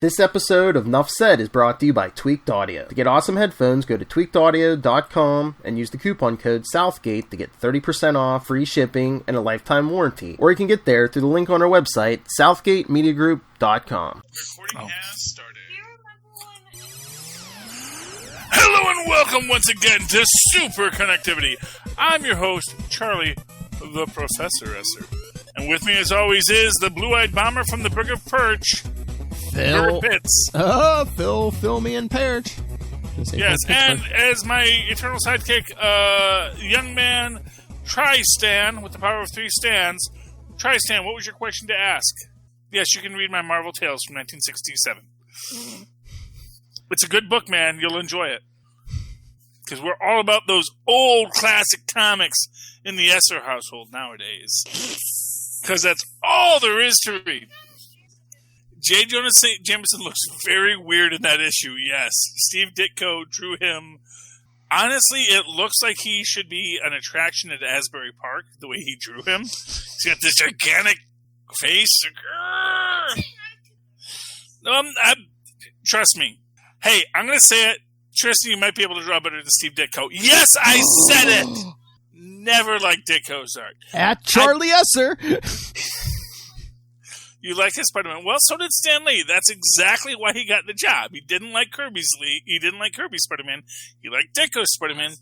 This episode of Nuff Said is brought to you by Tweaked Audio. To get awesome headphones, go to tweakedaudio.com and use the coupon code Southgate to get 30% off, free shipping, and a lifetime warranty. Or you can get there through the link on our website, southgatemediagroup.com. Recording has started. Hello and welcome once again to Superconnectivity. I'm your host, Charlie, the Professor Esser. And with me as always is the blue-eyed bomber from the Brig of Perch, Phil. Pitts. Phil me and Perich. Yes, and as my eternal sidekick, young man, Tristan, with the power of three stands. Tristan, what was your question to ask? Yes, you can read my Marvel Tales from 1967. It's a good book, man. You'll enjoy it. Because we're all about those old classic comics in the Esser household nowadays. Because that's all there is to read. J. Jonah St. Jameson looks very weird in that issue, yes. Steve Ditko drew him. Honestly, it looks like he should be an attraction at Asbury Park, the way he drew him. He's got this gigantic face. Trust me. Hey, I'm going to say it. Tristan, you might be able to draw better than Steve Ditko. Yes, I said it! Never liked Ditko's art. At Charlie Esser. You like his Spider-Man? Well, so did Stan Lee. That's exactly why he got the job. He didn't like Kirby's Spider-Man. He liked Ditko's Spider-Man.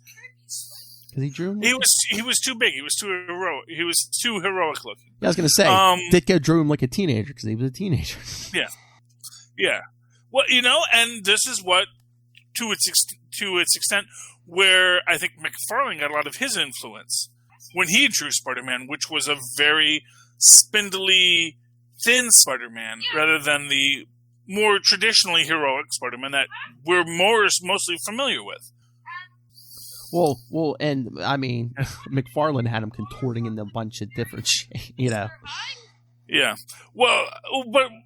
Because he drew him? He was too big. He was too heroic. He was too heroic looking. Yeah, I was going to say, Ditko drew him like a teenager because he was a teenager. Yeah. Well, and this is what, to its extent, where I think McFarlane got a lot of his influence when he drew Spider-Man, which was a very spindly, thin Spider-Man rather than the more traditionally heroic Spider-Man that we're mostly familiar with. Well, and I mean, McFarlane had him contorting in a bunch of different shit, Yeah. Well,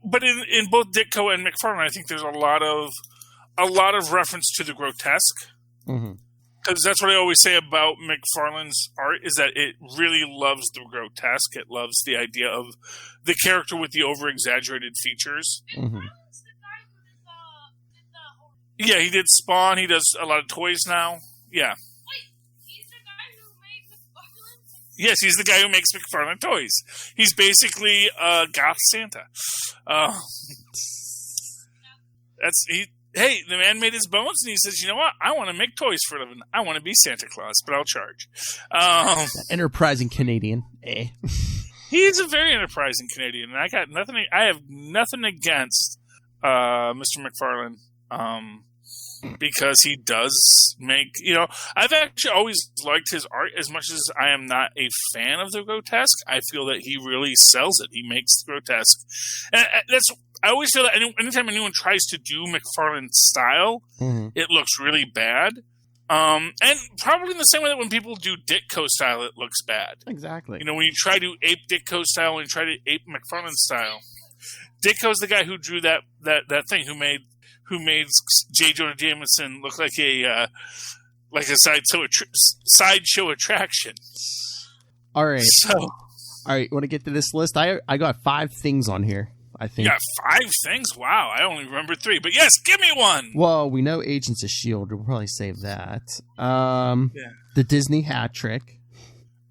but in both Ditko and McFarlane, I think there's a lot of reference to the grotesque. Mm-hmm. Because that's what I always say about McFarlane's art, is that it really loves the grotesque. It loves the idea of the character with the over-exaggerated features. Mm-hmm. Yeah, he did Spawn. He does a lot of toys now. Yeah. Wait, he's the guy who made McFarlane? Yes, he's the guy who makes McFarlane toys. He's basically Goth Santa. Hey, the man made his bones, and he says, you know what? I want to make toys for a living. I want to be Santa Claus, but I'll charge. Enterprising Canadian. He's a very enterprising Canadian, and I have nothing against Mr. McFarlane, because he does make, I've actually always liked his art as much as I am not a fan of the grotesque. I feel that he really sells it. He makes the grotesque. And I always feel that anytime anyone tries to do McFarlane's style, mm-hmm. it looks really bad. And probably in the same way that when people do Ditko style, it looks bad. Exactly. When you try to ape Ditko style and you try to ape McFarlane's style, Ditko's the guy who drew that thing, who made J. Jonah Jameson look like a sideshow attraction. All right. All right. Want to get to this list? I got 5 things on here. I think. You got 5 things? Wow, I only remember 3. But yes, give me one. Well, we know Agents of S.H.I.E.L.D. We'll probably save that. The Disney hat trick.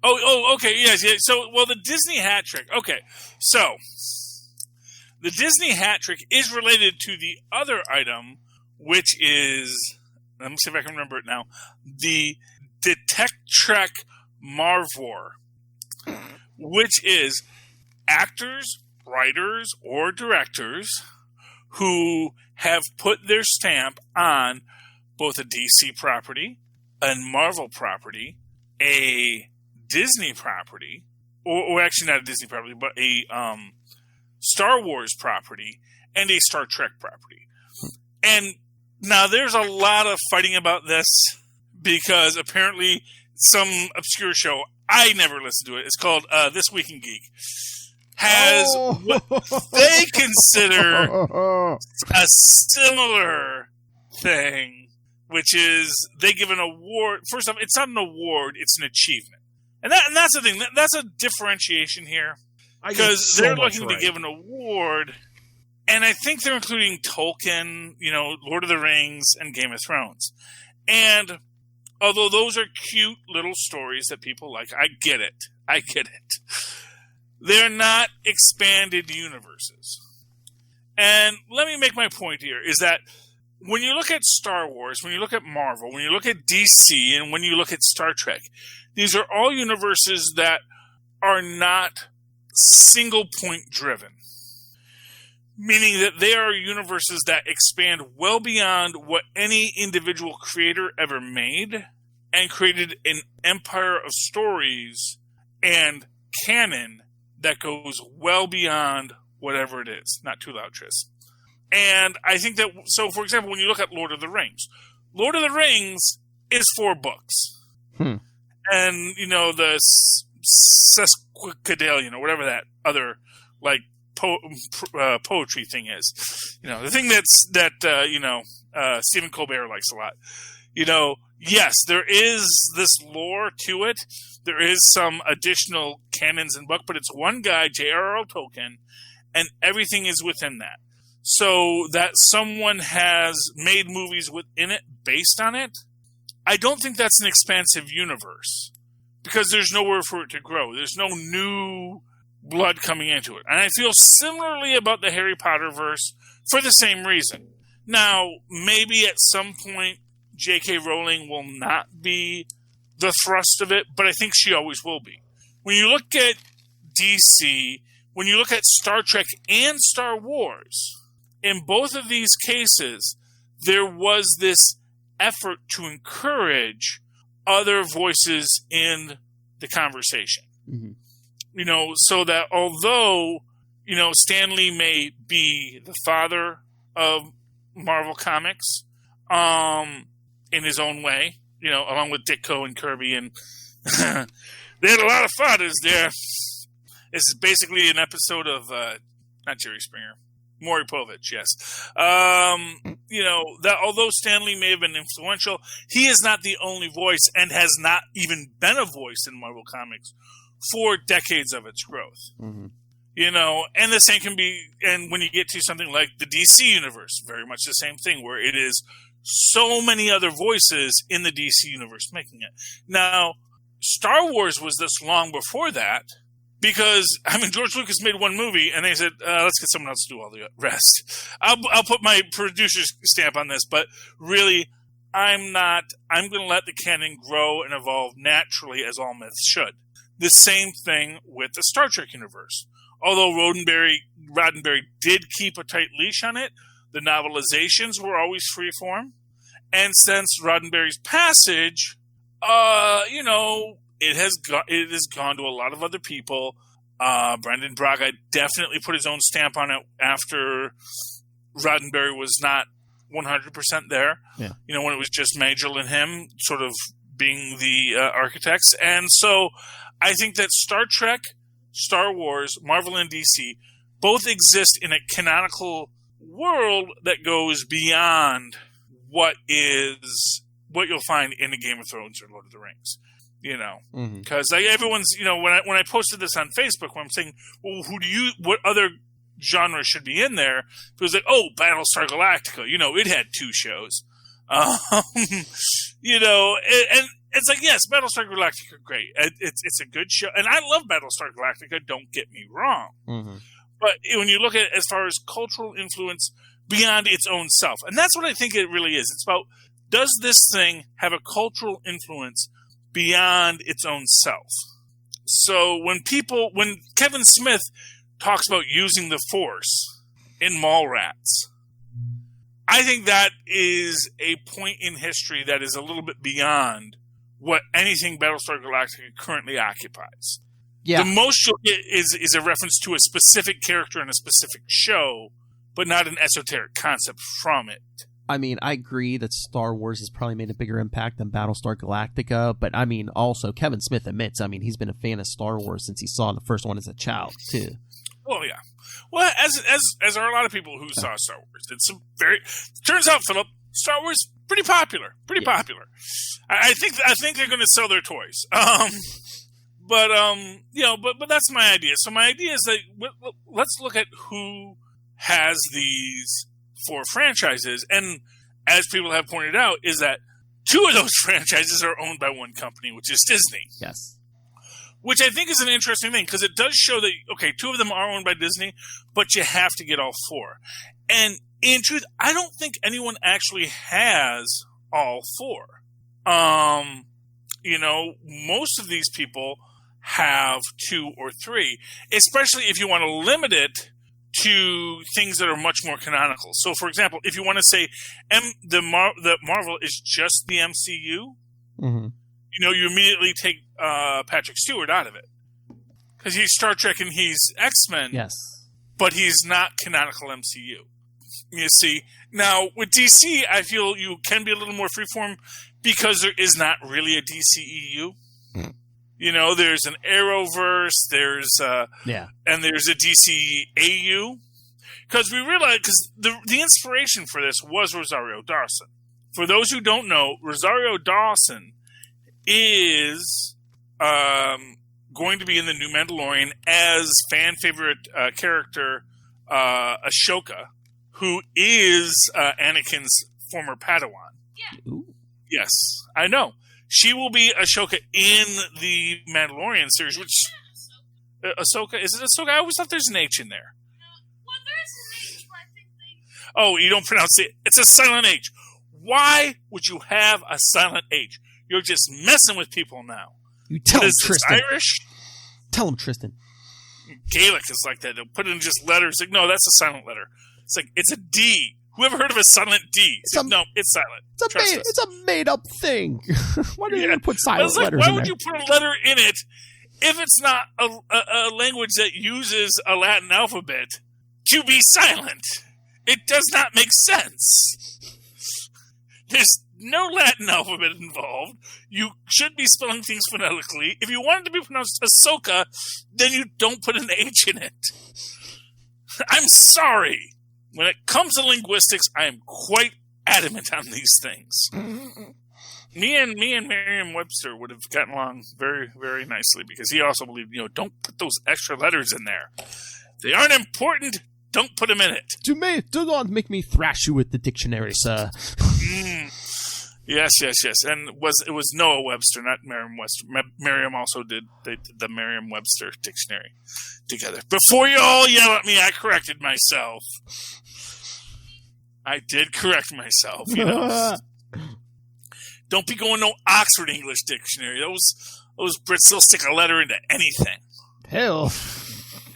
Oh, okay, yes. So, the Disney hat trick. Okay, so the Disney hat trick is related to the other item, which is, let me see if I can remember it now, the DetecTrekMarvWars, which is actors, writers, or directors who have put their stamp on both a DC property, a Marvel property, a Disney property, or actually not a Disney property, but a Star Wars property and a Star Trek property. And now there's a lot of fighting about this because apparently some obscure show, I never listened to it, it's called This Week in Geek, has what they consider a similar thing, which is they give an award. First off, it's not an award, it's an achievement. And that's the thing. That's a differentiation here. Because they're looking to give an award, And I think they're including Tolkien, Lord of the Rings, and Game of Thrones. And although those are cute little stories that people like, I get it. They're not expanded universes. And let me make my point here, is that when you look at Star Wars, when you look at Marvel, when you look at DC, and when you look at Star Trek, these are all universes that are not single point driven. Meaning that they are universes that expand well beyond what any individual creator ever made and created an empire of stories and canon that goes well beyond whatever it is. Not too loud, Tris. And I think that, so for example, when you look at Lord of the Rings is 4 books. And, the sesquipedalian, or whatever that other, like, poetry thing is. The thing that Stephen Colbert likes a lot. Yes, there is this lore to it. There is some additional canons and book, but it's one guy, J.R.R. Tolkien, and everything is within that. So that someone has made movies within it based on it, I don't think that's an expansive universe because there's nowhere for it to grow. There's no new blood coming into it. And I feel similarly about the Harry Potter verse for the same reason. Now, maybe at some point J.K. Rowling will not be the thrust of it, but I think she always will be. When you look at DC, when you look at Star Trek and Star Wars, in both of these cases, there was this effort to encourage other voices in the conversation. Mm-hmm. So that although, Stan Lee may be the father of Marvel Comics, in his own way, along with Ditko and Kirby, and they had a lot of fathers there. This is basically an episode of, not Jerry Springer, Maury Povich, yes. That although Stan Lee may have been influential, he is not the only voice and has not even been a voice in Marvel Comics for decades of its growth. Mm-hmm. And the same can be, and when you get to something like the DC universe, very much the same thing, where it is so many other voices in the DC universe making it. Now, Star Wars was this long before that, because, George Lucas made one movie, and they said, let's get someone else to do all the rest. I'll put my producer's stamp on this, but really, I'm going to let the canon grow and evolve naturally, as all myths should. The same thing with the Star Trek universe. Although Roddenberry did keep a tight leash on it, the novelizations were always freeform. And since Roddenberry's passage, it has gone to a lot of other people. Brendan Braga definitely put his own stamp on it after Roddenberry was not 100% there. Yeah. When it was just Majel and him sort of being the architects. And so I think that Star Trek, Star Wars, Marvel, and DC both exist in a canonical world that goes beyond what you'll find in a Game of Thrones or Lord of the Rings. Because everyone's, when I posted this on Facebook, when I'm saying, well, what other genre should be in there? It was like, Battlestar Galactica. It had 2 shows. And it's like, yes, Battlestar Galactica, great. It's a good show. And I love Battlestar Galactica, don't get me wrong. Mm-hmm. But when you look at it as far as cultural influence beyond its own self, and that's what I think it really is. It's about, does this thing have a cultural influence beyond its own self? So when Kevin Smith talks about using the Force in Mallrats, I think that is a point in history that is a little bit beyond what anything Battlestar Galactica currently occupies. Yeah. The most you'll get is a reference to a specific character in a specific show, but not an esoteric concept from it. I agree that Star Wars has probably made a bigger impact than Battlestar Galactica, but also Kevin Smith admits, he's been a fan of Star Wars since he saw the first one as a child, too. Well, yeah. Well, as are a lot of people who saw Star Wars. Turns out, Philip, Star Wars pretty popular. Popular. I think they're going to sell their toys. But that's my idea. So my idea is that let's look at who has these 4 franchises, and as people have pointed out, is that 2 of those franchises are owned by one company, which is Disney. Yes. Which I think is an interesting thing, because it does show that, okay, 2 of them are owned by Disney, but you have to get all 4. And in truth, I don't think anyone actually has all 4. Most of these people have 2 or 3, especially if you want to limit it to things that are much more canonical. So, for example, if you want to say that Marvel is just the MCU, Mm-hmm. you immediately take Patrick Stewart out of it. Because he's Star Trek and he's X-Men, Yes. but he's not canonical MCU. You see? Now, with DC, I feel you can be a little more freeform because there is not really a DCEU. There's an Arrowverse, and there's a DCAU. Because we realized, because the inspiration for this was Rosario Dawson. For those who don't know, Rosario Dawson is going to be in the new Mandalorian as fan favorite character Ahsoka, who is Anakin's former Padawan. Yeah. Ooh. Yes, I know. She will be Ahsoka in the Mandalorian series, which Ahsoka, is it Ahsoka? I always thought there's an H in there. Well, there is an H, but I think they... Oh, you don't pronounce it. It's a silent H. Why would you have a silent H? You're just messing with people now. You tell What him, is this, Tristan. Irish? Tell him, Tristan. Gaelic is like that. They'll put in just letters. Like, no, that's a silent letter. It's like, it's a D. Whoever heard of a silent D? No, it's silent. Trust us. It's a made-up thing. Why do you put I silent was like, letters why in would there? you put a letter in it if it's not a language that uses a Latin alphabet to be silent? It does not make sense. There's no Latin alphabet involved. You should be spelling things phonetically. If you want it to be pronounced Ahsoka, then you don't put an H in it. I'm sorry. When it comes to linguistics, I am quite adamant on these things. Me and Merriam-Webster would have gotten along very, very nicely because he also believed, don't put those extra letters in there. They aren't important. Don't put them in it. Do not make me thrash you with the dictionary, sir. Yes. And it was Noah Webster, not Merriam-Webster. Merriam also did the Merriam-Webster dictionary together. Before you all yell at me, I corrected myself. I did correct myself, Don't be going no Oxford English dictionary. Those Brits, they'll stick a letter into anything. Hell.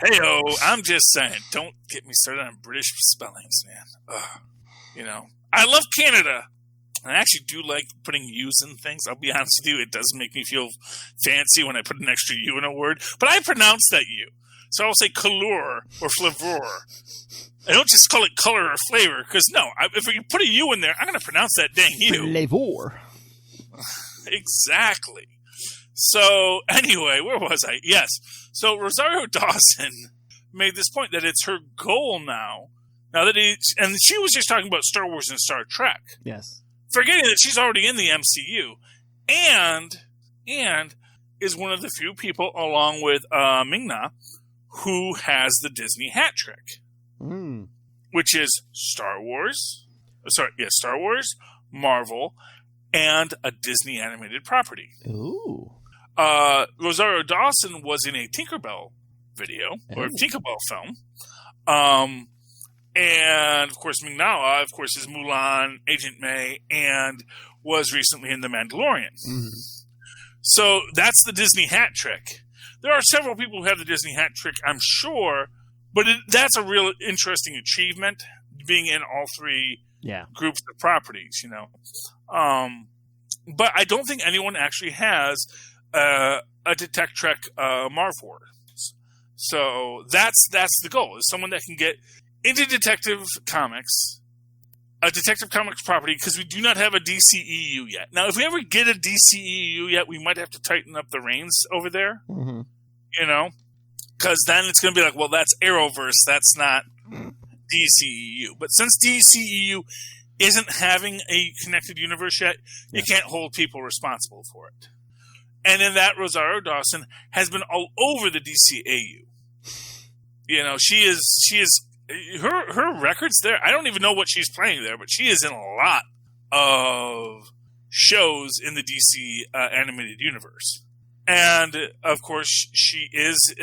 Hey-o, I'm just saying, don't get me started on British spellings, man. Ugh. I love Canada. I actually do like putting U's in things. I'll be honest with you, it does make me feel fancy when I put an extra U in a word. But I pronounce that U. So I'll say couleur or flavor. I don't just call it color or flavor, because if you put a U in there, I'm going to pronounce that dang U. Flavor. Exactly. So, anyway, where was I? Yes. So, Rosario Dawson made this point that it's her goal now that and she was just talking about Star Wars and Star Trek. Yes. Forgetting that she's already in the MCU. And is one of the few people, along with Ming-Na, who has the Disney hat trick. Which is Star Wars, Marvel, and a Disney animated property. Ooh. Rosario Dawson was in a Tinkerbell video, or Tinkerbell film. And, of course, Ming-Na, of course, is Mulan, Agent May, and was recently in The Mandalorian. So that's the Disney hat trick. There are several people who have the Disney hat trick, I'm sure, but that's a real interesting achievement, being in all 3 groups of properties, But I don't think anyone actually has a DetecTrekMarvWars. So that's the goal, is someone that can get into Detective Comics, a Detective Comics property, because we do not have a DCEU yet. Now, if we ever get a DCEU yet, we might have to tighten up the reins over there, because then it's going to be like, well, that's Arrowverse, that's not DCEU. But since DCEU isn't having a connected universe yet, you can't hold people responsible for it. And in that, Rosario Dawson has been all over the DCAU. She is her record's there. I don't even know what she's playing there, but she is in a lot of shows in the DC animated universe. And of course, she is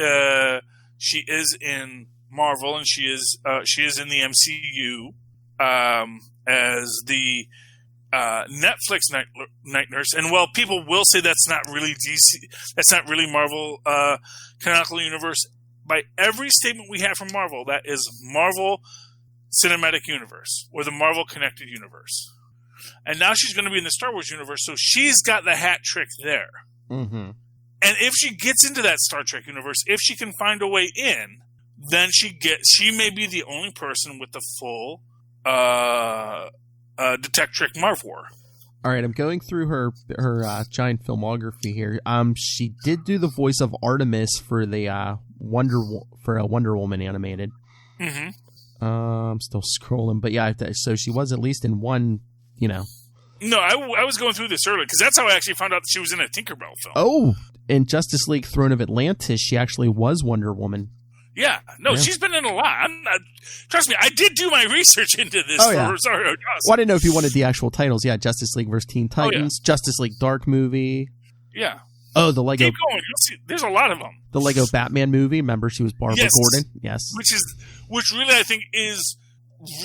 in Marvel, and she is in the MCU as the Netflix night nurse. And while people will say that's not really DC, that's not really Marvel canonical universe, by every statement we have from Marvel, that is Marvel Cinematic Universe or the Marvel Connected Universe. And now she's going to be in the Star Wars universe, so she's got the hat trick there. Mm-hmm. And if she gets into that Star Trek universe, if she can find a way in, then she may be the only person with the full DetecTrekMarvWars. All right, I'm going through her giant filmography here. She did do the voice of Artemis for the Wonder Woman animated. Mm-hmm. I'm still scrolling, but yeah, so she was at least in one, you know. No, I was going through this earlier because that's how I actually found out that she was in a Tinkerbell film. Oh, in Justice League Throne of Atlantis, she actually was Wonder Woman. Yeah, no, she's been in a lot. Trust me, I did do my research into this for Rosario Dawson. Well, I didn't know if you wanted the actual titles. Yeah, Justice League vs. Teen Titans, Justice League Dark movie. Yeah. Oh, the Lego. Keep going. You'll see. There's a lot of them. The Lego Batman movie. Remember, she was Barbara Gordon. Yes. Which really I think is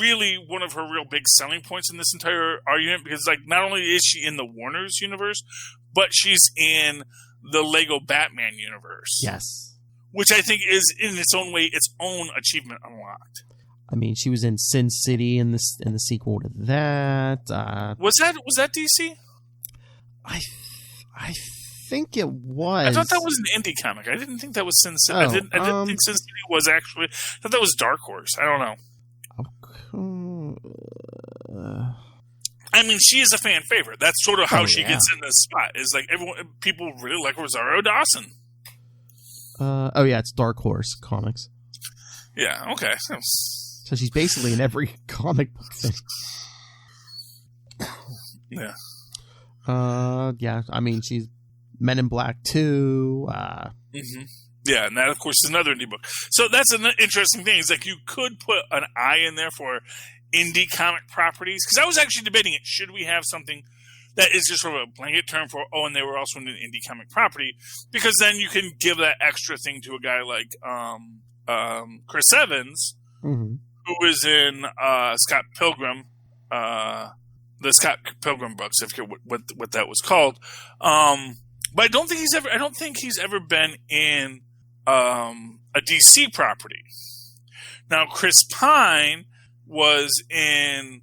really one of her real big selling points in this entire argument, because like not only is she in the Warner's universe, but she's in the Lego Batman universe. Yes. Which I think is in its own way its own achievement unlocked. I mean, she was in Sin City in the sequel to that. Was that DC? I think it was. I thought that was an indie comic. I didn't think that was Sin City. Oh, I didn't think Sin City was actually. I thought that was Dark Horse. I don't know. I mean, she is a fan favorite. That's sort of how she gets in this spot. Is like people really like Rosario Dawson. It's Dark Horse Comics. Yeah. Okay. So she's basically in every comic book thing. Yeah. Yeah. I mean, she's Men in Black 2. Mm-hmm. Yeah, and that, of course, is another indie book. So that's an interesting thing. It's like you could put an I in there for indie comic properties. Because I was actually debating it. Should we have something that is just sort of a blanket term for, and they were also in an indie comic property? Because then you can give that extra thing to a guy like Chris Evans, mm-hmm. who is in Scott Pilgrim, the Scott Pilgrim books, I forget what that was called. But I don't think he's ever been in a DC property. Now, Chris Pine was in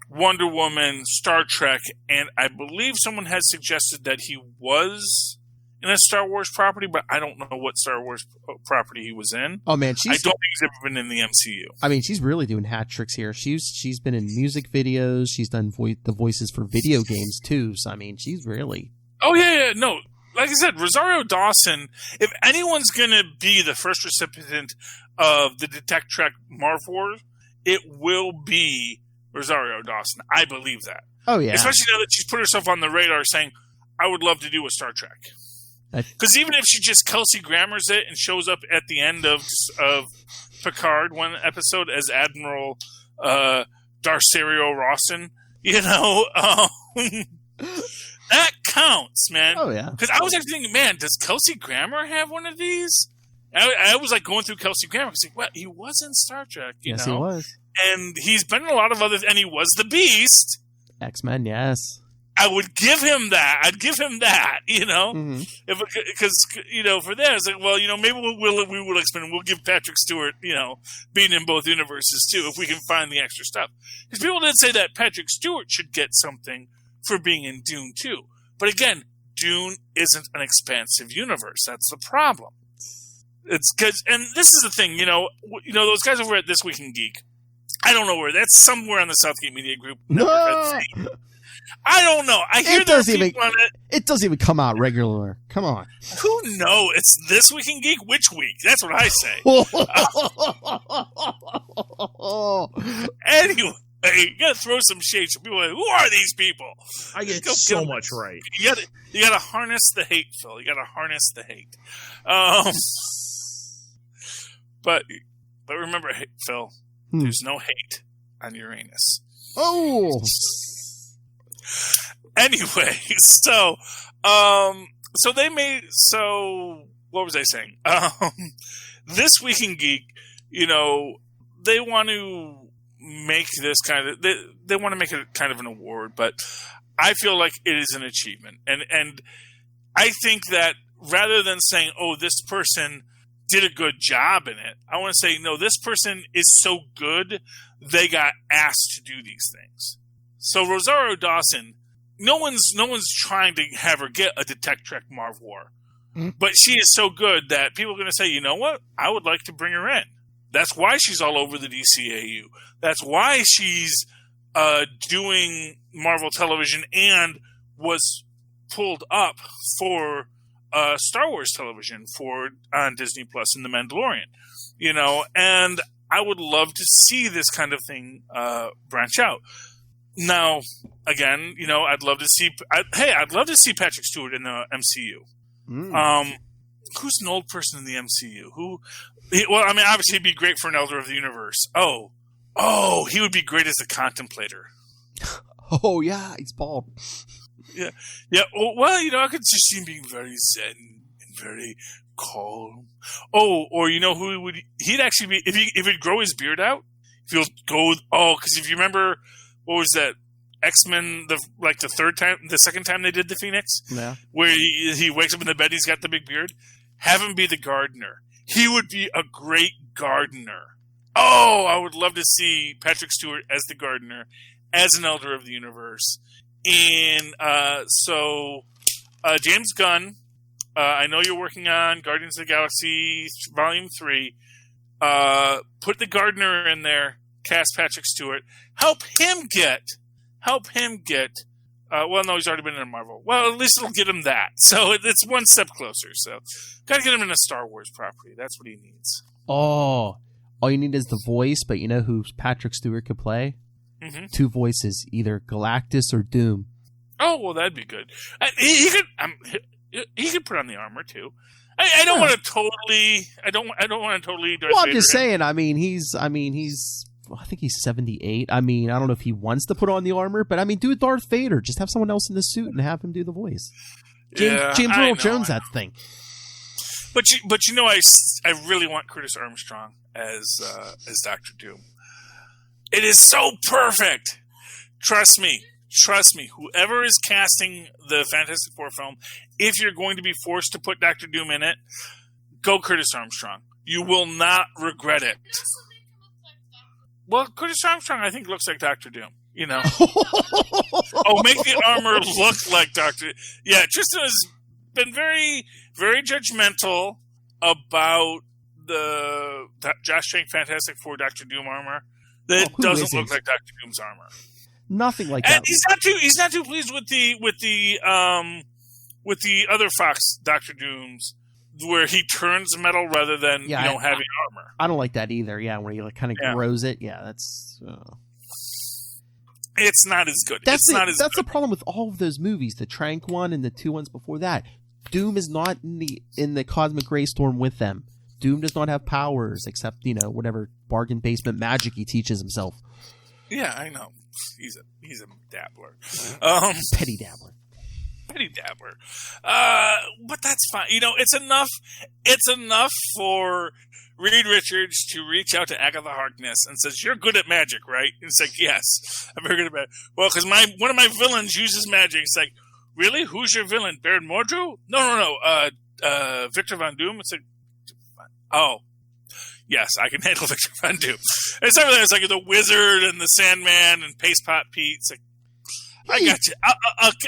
Wonder Woman, Star Trek, and I believe someone had suggested that he was in a Star Wars property, but I don't know what Star Wars property he was in. Oh man, I don't think he's ever been in the MCU. I mean, she's really doing hat tricks here. She's been in music videos. She's done the voices for video games too. So I mean, she's really. Oh yeah, no. Like I said, Rosario Dawson. If anyone's gonna be the first recipient of the DetecTrekMarvWars, it will be Rosario Dawson. I believe that. Oh yeah. Especially now that she's put herself on the radar, saying, "I would love to do a Star Trek." Because even if she just Kelsey Grammer's it and shows up at the end of Picard one episode as Admiral Darsario Rawson, that counts, man. Oh yeah. Because I was actually thinking, man, does Kelsey Grammer have one of these? I was like going through Kelsey Grammer. I was like, well, he was in Star Trek, you know? Yes, he was. And he's been in a lot of other, and he was the Beast. X-Men, yes. I would give him that. I'd give him that, Mm-hmm. Because for that, it's like, well, maybe we will expand. We'll give Patrick Stewart, being in both universes too, if we can find the extra stuff. Because people did say that Patrick Stewart should get something for being in Dune too. But again, Dune isn't an expansive universe. That's the problem. It's because, and this is the thing, those guys over at This Week in Geek. I don't know where. That's somewhere on the Southgate Media Group. No! I don't know. I hear there's people on it. It doesn't even come out regular. Come on. Who knows? It's This Week in Geek. Which week? That's what I say. Anyway, you gotta throw some shade. So people are like, who are these people? I get so much right. You gotta harness the hate, Phil. You gotta harness the hate. But But remember, Phil, there's no hate on Uranus. Oh! Anyway, so what was I saying? This Week in Geek, they want to make this they want to make it kind of an award, but I feel like it is an achievement. And I think that rather than saying, oh, this person did a good job in it, I want to say, no, this person is so good, they got asked to do these things. So Rosario Dawson, no one's trying to have her get a DetecTrekMarvWars. But she is so good that people are going to say, you know what? I would like to bring her in. That's why she's all over the DCAU. That's why she's doing Marvel Television and was pulled up for Star Wars television on Disney Plus and The Mandalorian. And I would love to see this kind of thing branch out. Now, again, I'd love to see Patrick Stewart in the MCU. Who's an old person in the MCU? Obviously he'd be great for an Elder of the Universe. Oh, he would be great as the Contemplator. Oh yeah, he's bald. Yeah. Well, I could just see him being very zen and very calm. Oh, or who he would? He'd actually be if he'd grow his beard out. If he'll go. Oh, because if you remember, what was that? X-Men, the second time they did the Phoenix, where he wakes up in the bed, he's got the big beard. Have him be the gardener. He would be a great gardener. Oh, I would love to see Patrick Stewart as the gardener, as an Elder of the Universe. And James Gunn, I know you're working on Guardians of the Galaxy Volume 3. Put the gardener in there. Cast Patrick Stewart. Help him get. Well, no, he's already been in Marvel. Well, at least it'll get him that. So it's one step closer. So, got to get him in a Star Wars property. That's what he needs. Oh, all you need is the voice, but you know who Patrick Stewart could play? Mm-hmm. Two voices, either Galactus or Doom. Oh, well, that'd be good. He could put on the armor too. I don't want to totally. I don't want to totally. Well, I'm just saying. He's. I think he's 78. I don't know if he wants to put on the armor, but do Darth Vader. Just have someone else in the suit and have him do the voice. James Earl Jones, that thing. But I really want Curtis Armstrong as Dr. Doom. It is so perfect. Trust me. Whoever is casting the Fantastic Four film, if you're going to be forced to put Dr. Doom in it, go Curtis Armstrong. You will not regret it. Well, Curtis Armstrong, I think, looks like Dr. Doom. Make the armor look like Dr. Yeah, Tristan has been very, very judgmental about the Josh Trank Fantastic Four Dr. Doom armor. That doesn't look like Dr. Doom's armor. Nothing like and that. He's not too pleased with the other Fox Dr. Dooms, where he turns metal rather than having armor. I don't like that either. Yeah, where he kind of grows it. Yeah, that's. It's not as good. That's the problem with all of those movies, the Trank one and the two ones before that. Doom is not in the cosmic gray storm with them. Doom does not have powers except whatever bargain basement magic he teaches himself. Yeah, I know. He's a dabbler. Petty dabbler. But that's fine. It's enough for Reed Richards to reach out to Agatha Harkness and says, "You're good at magic, right?" And it's like, "Yes, I'm very good at magic." Well, because one of my villains uses magic. It's like, "Really? Who's your villain? Baron Mordru?" No. Victor Von Doom. It's like, oh, yes, I can handle Victor Von Doom. It's everything. It's like the Wizard and the Sandman and Paste Pot Pete. It's like, I got you.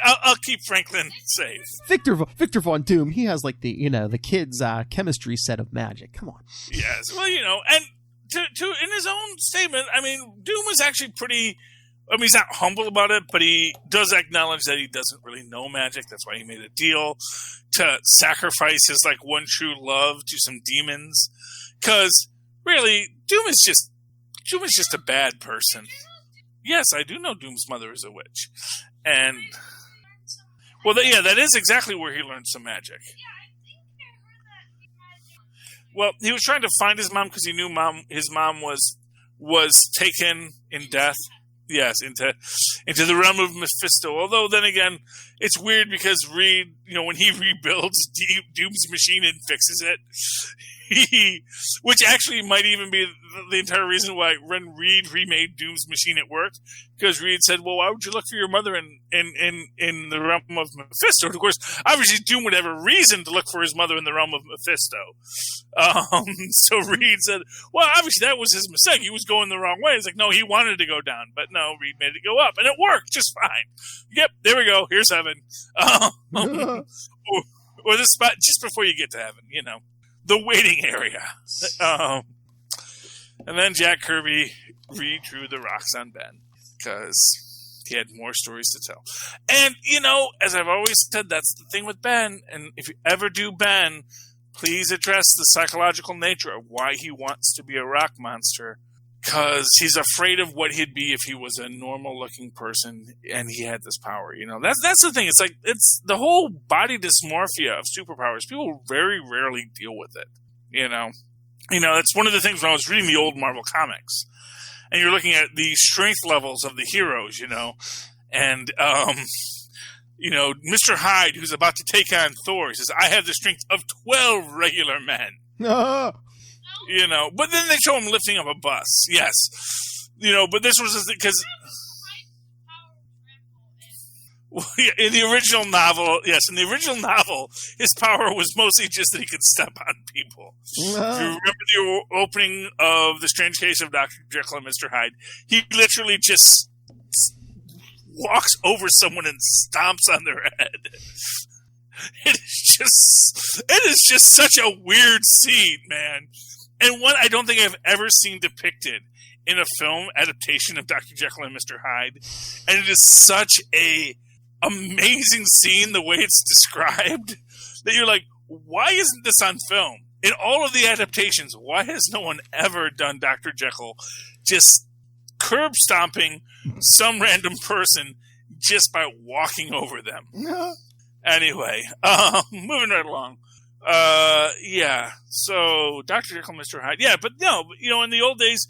I'll keep Franklin safe. Victor Von Doom. He has like the kids' chemistry set of magic. Come on. Yes. Well, and to in his own statement, Doom is actually pretty. He's not humble about it, but he does acknowledge that he doesn't really know magic. That's why he made a deal to sacrifice his one true love to some demons. Because really, Doom is just a bad person. Yes, I do know Doom's mother is a witch, and that is exactly where he learned some magic. Well, he was trying to find his mom because he knew his mom was taken in death. Yes, into the realm of Mephisto. Although then again, it's weird because Reed, when he rebuilds Doom's machine and fixes it, which actually might even be the entire reason why when Reed remade Doom's machine it worked, because Reed said, "Well, why would you look for your mother in the realm of Mephisto?" And of course, obviously Doom would have a reason to look for his mother in the realm of Mephisto. So Reed said, "Well, obviously that was his mistake. He was going the wrong way." It's like, no, he wanted to go down, but no, Reed made it go up, and it worked just fine. Yep, there we go. Here's heaven. Or the spot just before you get to heaven, the waiting area. And then Jack Kirby redrew the rocks on Ben because he had more stories to tell. And, as I've always said, that's the thing with Ben. And if you ever do Ben, please address the psychological nature of why he wants to be a rock monster. Because he's afraid of what he'd be if he was a normal-looking person and he had this power. That's the thing. It's the whole body dysmorphia of superpowers. People very rarely deal with it. It's one of the things when I was reading the old Marvel comics, and you're looking at the strength levels of the heroes. And Mr. Hyde, who's about to take on Thor, says, "I have the strength of 12 regular men." But then they show him lifting up a bus. Yes. But this was because in the original novel, his power was mostly just that he could step on people. If you remember the opening of The Strange Case of Dr. Jekyll and Mr. Hyde, he literally just walks over someone and stomps on their head. It is just such a weird scene, man. And one I don't think I've ever seen depicted in a film adaptation of Dr. Jekyll and Mr. Hyde. And it is such a amazing scene, the way it's described, that you're like, why isn't this on film? In all of the adaptations, why has no one ever done Dr. Jekyll just curb stomping some random person just by walking over them? Anyway, moving right along. So Dr. Jekyll, Mr. Hyde. Yeah, but no, in the old days,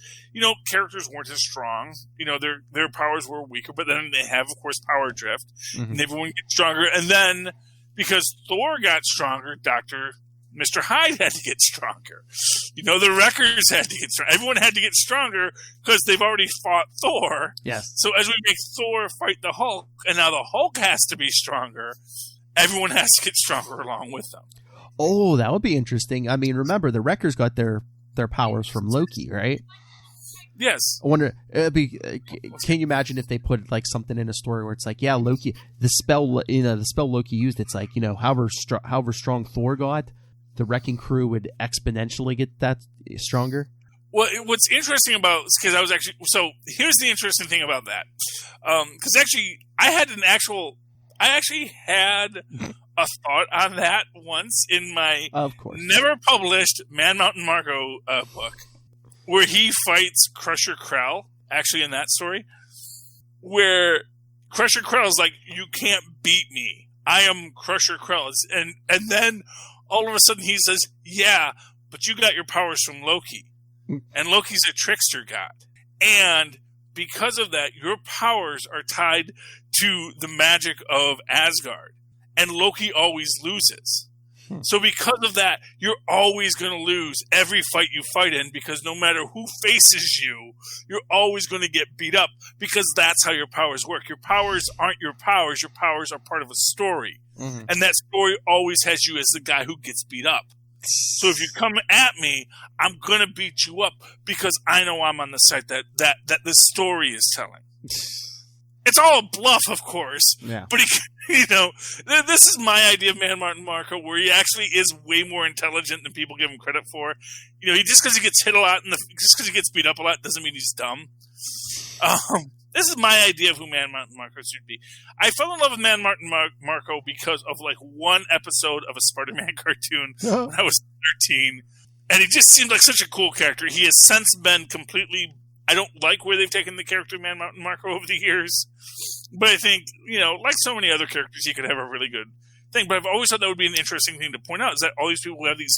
characters weren't as strong. Their powers were weaker, but then they have, of course, power drift. Mm-hmm. And everyone gets stronger. And then, because Thor got stronger, Mr. Hyde had to get stronger. The Wreckers had to get stronger. Everyone had to get stronger because they've already fought Thor. Yes. So as we make Thor fight the Hulk, and now the Hulk has to be stronger, everyone has to get stronger along with them. Oh, that would be interesting. I mean, remember, the Wreckers got their powers from Loki, right? Yes. I wonder, can you imagine if they put like something in a story where it's like, yeah, Loki, the spell Loki used, it's like, however strong Thor got, the wrecking crew would exponentially get that stronger. Well, what's interesting about, because here's the interesting thing about that. Because actually, I actually had a thought on that once in my never published Man Mountain Marco book, where he fights Crusher Krell, actually in that story, where Crusher Krell is like, "You can't beat me. I am Crusher Krell." And then all of a sudden he says, "Yeah, but you got your powers from Loki." And Loki's a trickster god. And because of that, your powers are tied to the magic of Asgard. And Loki always loses. So because of that, you're always going to lose every fight you fight in, because no matter who faces you, you're always going to get beat up, because that's how your powers work. Your powers aren't your powers. Your powers are part of a story. Mm-hmm. And that story always has you as the guy who gets beat up. So if you come at me, I'm going to beat you up because I know I'm on the side that the story is telling. It's all a bluff, of course. Yeah. But this is my idea of Man Mountain Marco, where he actually is way more intelligent than people give him credit for. Just because he gets hit a lot just because he gets beat up a lot doesn't mean he's dumb. This is my idea of who Man Mountain Marco should be. I fell in love with Man Mountain Marco because of like one episode of a Spider-Man cartoon when I was 13, and he just seemed like such a cool character. He has since been completely. I don't like where they've taken the character Man Mountain Marco over the years, but I think, like so many other characters, he could have a really good thing. But I've always thought that would be an interesting thing to point out, is that all these people who have these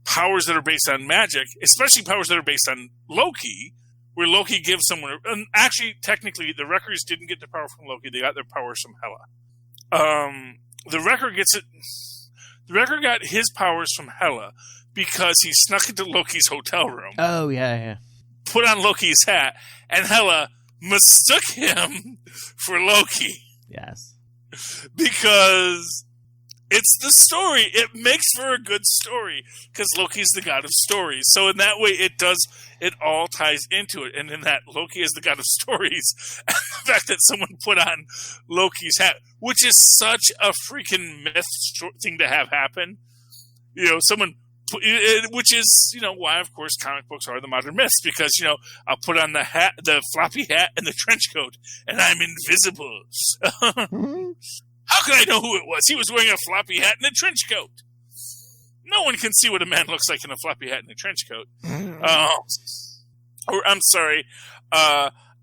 powers that are based on magic, especially powers that are based on Loki, where Loki gives someone... And actually, technically, the Wreckers didn't get their power from Loki. They got their powers from Hela. The Wrecker gets it... The Wrecker got his powers from Hela because he snuck into Loki's hotel room. Oh, yeah. Put on Loki's hat, and Hela mistook him for Loki. Yes. Because it's the story. It makes for a good story because Loki's the god of stories. So in that way, it all ties into it. And in that, Loki is the god of stories. And the fact that someone put on Loki's hat, which is such a freaking myth thing to have happen. Someone... Which is, why, of course, comic books are the modern myths. Because, I'll put on the floppy hat and the trench coat, and I'm invisible. How could I know who it was? He was wearing a floppy hat and a trench coat. No one can see what a man looks like in a floppy hat and a trench coat.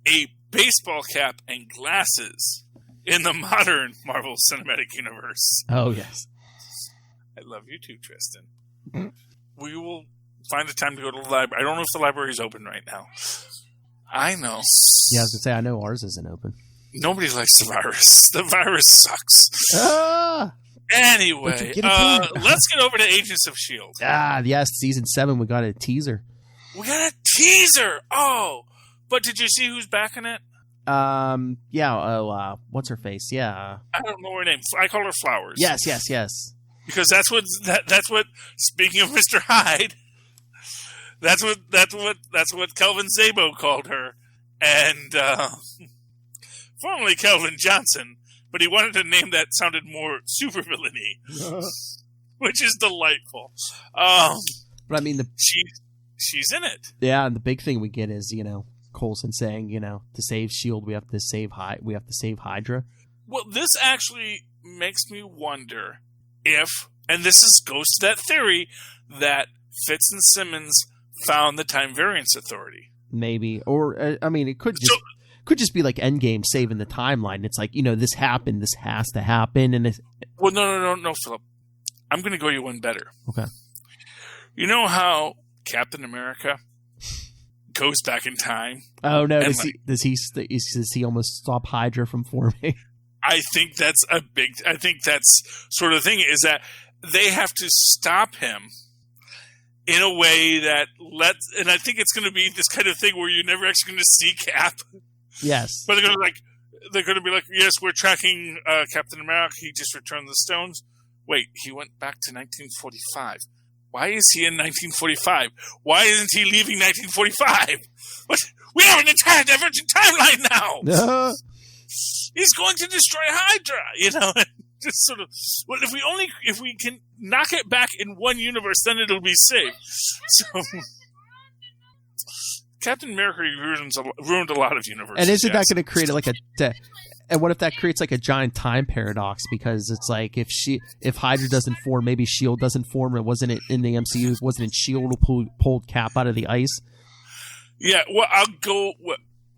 A baseball cap and glasses in the modern Marvel Cinematic Universe. Oh, yes. I love you too, Tristan. We will find a time to go to the library. I don't know if the library is open right now. I know. Yeah, I was going to say, I know ours isn't open. Nobody likes the virus. The virus sucks. Anyway, let's get over to Agents of S.H.I.E.L.D. Yes, season 7, we got a teaser. We got a teaser! Oh! But did you see who's back in it? What's her face? Yeah. I don't know her name. I call her Flowers. Yes. Because that's what. Speaking of Mr. Hyde, that's what Kelvin Szabo called her, and formerly Kelvin Johnson, but he wanted a name that sounded more supervillainy, which is delightful. But I mean, she's in it. Yeah, and the big thing we get is Coulson saying to save S.H.I.E.L.D. we have to save Hydra. Well, this actually makes me wonder. And this goes to that theory that Fitz and Simmons found the Time Variance Authority. Maybe. Or, it could just be like Endgame saving the timeline. It's like, this happened, this has to happen. And well, no, Philip. I'm going to go you one better. Okay. You know how Captain America goes back in time? Oh, no. Does he almost stop Hydra from forming? I think that's sort of the thing, is that they have to stop him in a way that and I think it's going to be this kind of thing where you're never actually going to see Cap. Yes. But they're going to be like, yes, we're tracking Captain America. He just returned the stones. Wait, he went back to 1945. Why is he in 1945? Why isn't he leaving 1945? What? We have an entire divergent timeline now. He's going to destroy Hydra, just sort of. Well, if we can knock it back in one universe, then it'll be safe. So, Captain America ruined a lot of universes. And isn't that going to create and what if that creates like a giant time paradox? Because it's like if Hydra doesn't form, maybe S.H.I.E.L.D. doesn't form. It wasn't in the MCU. Wasn't it S.H.I.E.L.D. who pulled Cap out of the ice? Yeah, well, I'll go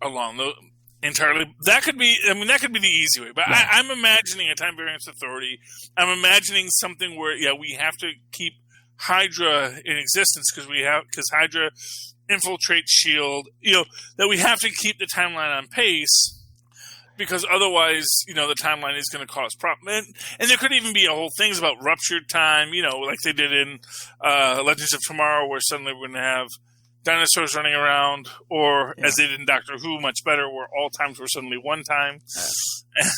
along those. Entirely. That could be the easy way. But yeah. I'm imagining a Time Variance Authority. I'm imagining something where, we have to keep Hydra in existence because Hydra infiltrates S.H.I.E.L.D., that we have to keep the timeline on pace because otherwise, the timeline is going to cause problems. And there could even be a whole things about ruptured time, like they did in Legends of Tomorrow, where suddenly we're going to have dinosaurs running around, or as they did in Doctor Who, much better, where all times were suddenly one time. And,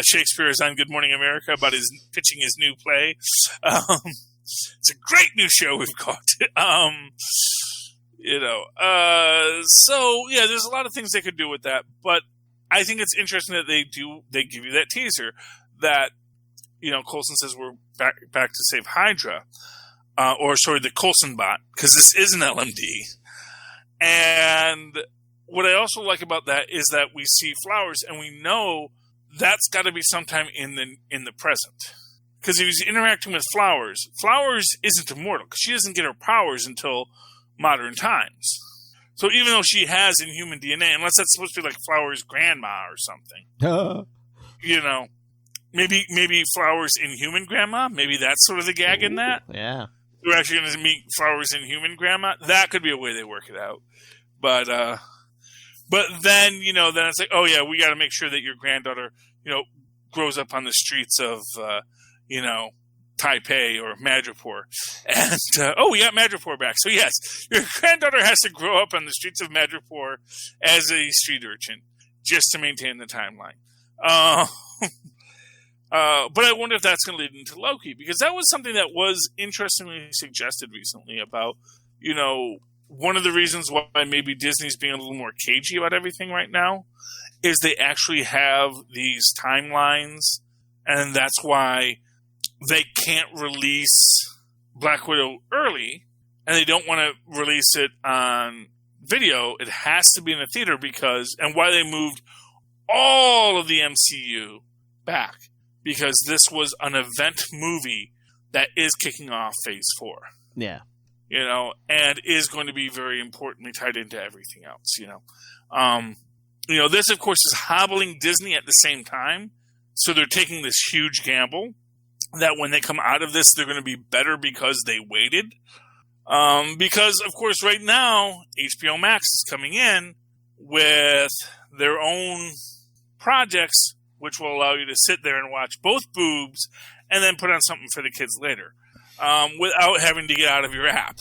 Shakespeare is on Good Morning America about pitching his new play. It's a great new show we've got. There's a lot of things they could do with that, but I think it's interesting that they give you that teaser that, Coulson says we're back to save Hydra. The Coulson bot, because this is an LMD. And what I also like about that is that we see Flowers, and we know that's got to be sometime in the present. Because if he's interacting with Flowers isn't immortal, because she doesn't get her powers until modern times. So even though she has inhuman DNA, unless that's supposed to be like Flowers' grandma or something, maybe Flowers in Human Grandma. Maybe that's sort of the gag in that. Yeah. We're actually going to meet Flowers in Human Grandma. That could be a way they work it out. But then, then it's like, oh yeah, we got to make sure that your granddaughter, grows up on the streets of, Taipei or Madripoor. And, we got Madripoor back. So yes, your granddaughter has to grow up on the streets of Madripoor as a street urchin just to maintain the timeline. But I wonder if that's going to lead into Loki, because that was something that was interestingly suggested recently about, one of the reasons why maybe Disney's being a little more cagey about everything right now is they actually have these timelines, and that's why they can't release Black Widow early, and they don't want to release it on video. It has to be in a theater and why they moved all of the MCU back, because this was an event movie that is kicking off Phase 4. Yeah. And is going to be very importantly tied into everything else, this, of course, is hobbling Disney at the same time. So they're taking this huge gamble that when they come out of this, they're going to be better because they waited. Because, of course, right now, HBO Max is coming in with their own projects, which will allow you to sit there and watch both boobs and then put on something for the kids later, without having to get out of your app.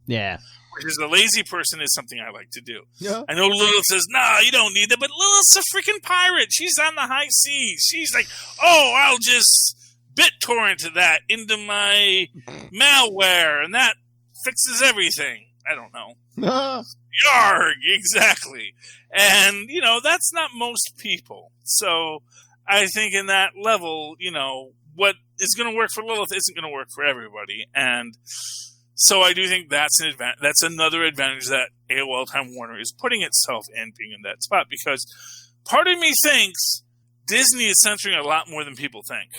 Yeah. Which is a lazy person is something I like to do. Yeah. I know Lilith says, nah, you don't need that, but Lilith's a freaking pirate. She's on the high seas. She's like, oh, I'll just BitTorrent that into my malware, and that fixes everything. I don't know. Yarg, exactly. And, that's not most people. So I think in that level, what is going to work for Lilith isn't going to work for everybody. And so I do think that's another advantage that AOL Time Warner is putting itself in, being in that spot, because part of me thinks Disney is censoring a lot more than people think.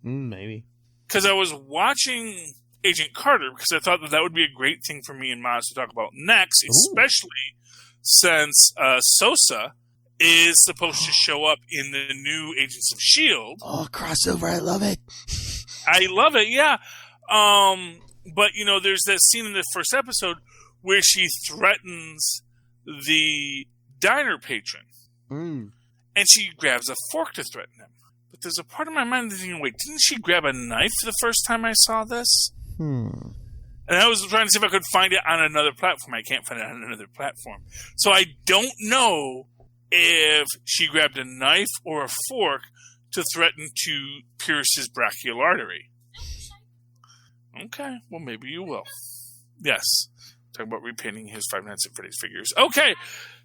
Maybe. Because I was watching Agent Carter, because I thought that would be a great thing for me and Maz to talk about next, especially since Sosa is supposed to show up in the new Agents of S.H.I.E.L.D. Oh, crossover. I love it. I love it, yeah. But, there's that scene in the first episode where she threatens the diner patron. And she grabs a fork to threaten him. But there's a part of my mind that's thinking, wait, didn't she grab a knife the first time I saw this? And I was trying to see if I could find it on another platform. I can't find it on another platform. So I don't know if she grabbed a knife or a fork to threaten to pierce his brachial artery. Okay, well, maybe you will. Yes. Talking about repainting his Five Nights at Freddy's figures. Okay,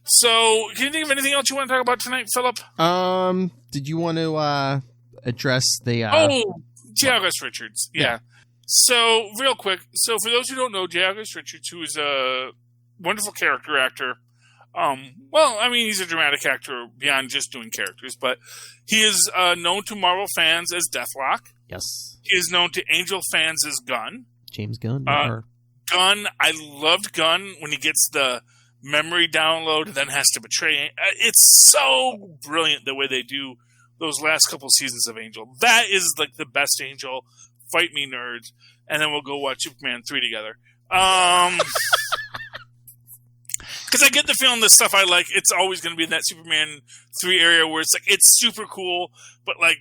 so can you think of anything else you want to talk about tonight, Philip? Did you want to address the... J. August Richards. Yeah. So, real quick. So, for those who don't know, J. August Richards, who is a wonderful character actor. He's a dramatic actor beyond just doing characters, but he is known to Marvel fans as Deathlock. Yes. He is known to Angel fans as Gunn. James Gunn. Gunn, I loved Gunn when he gets the memory download and then has to betray. It's so brilliant the way they do those last couple seasons of Angel. That is like the best Angel. Fight me, nerds. And then we'll go watch Superman 3 together. Because I get the feeling the stuff I like, it's always going to be in that Superman 3 area where it's like, it's super cool, but like